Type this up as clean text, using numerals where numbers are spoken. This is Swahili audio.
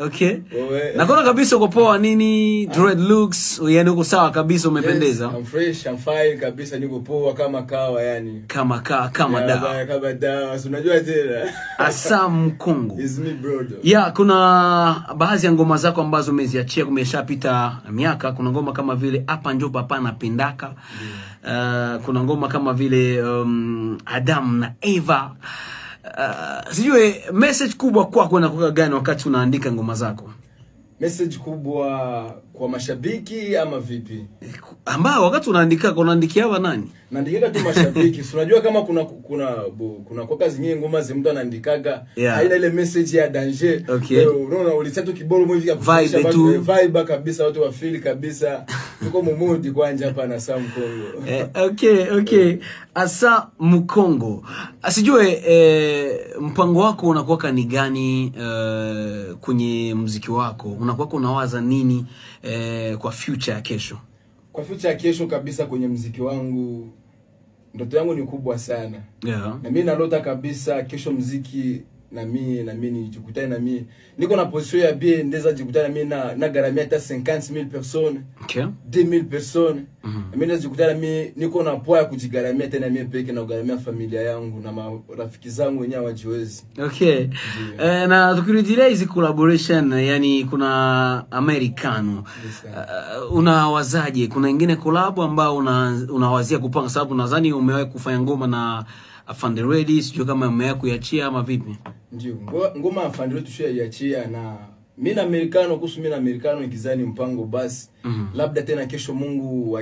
Okay. Naona kabisa uko poa nini, dread looks, yani uko sawa kabisa, umependeza. Yes, I'm fresh, I'm fine kabisa, niko poa kama kawa yani. Kama dawa. Kama dawa, unajua tena. Asa Mkongo. Is me brother. Yeah, kuna baadhi ya ngoma zako ambazo umeziachia kumeshapita miaka. Kuna ngoma kama vile hapa njo papa napendaka. Kuna ngoma kama vile Adam na Eva. Sijui message kubwa kwako inakuwa gani wakati unaandika ngoma zako? Message kubwa kwa mashabiki ama vipi? Ambao wakati unaandikia wa nani? Naandikia tu mashabiki. Unajua kama kuna kwa kazi nyingine ngoma za mtu anaandikaga haina ile message ya danger. Okay. Unaona ulisema tu kiboro mwivi kufundisha watu vibe kabisa, watu wa feel kabisa. Tuko mumudi kwanja hapa na Asa Mkongo. Okay. Asa Mkongo. Asijue mpango wako unakuwa ni gani kwenye muziki wako? Unakuwa unawaza nini kwa future ya kesho? Kwa future ya kesho kabisa kwenye muziki wangu, ndoto yangu ni kubwa sana. Yeah. Na mimi nalota kabisa kesho muziki na mimi nijikutane na mimi. Niko na position ya bien ndeza jikutana na mimi na garamia hata 50,000 personnes. Okay. 2,000 personnes. Na mimi najikutana na mimi niko na poa ya kujigaramia tena mimi peke na kugaramia familia yangu na marafiki zangu wenyewe wajiwezi. Okay. Na tukirudia hizi collaboration, yani kuna Americano. Unawazaje? Kuna ingine collab ambao unawazia kupanga, sababu nadhani umewahi kufanya ngoma na Afande Ready, sio kama umewahi kuiachia ama vipi? Ndio. Ngoma Afande Ready tushaiachia na mimi na Americano, kuhusu mimi na Americano ikizani mpango basi. Labda tena kesho Mungu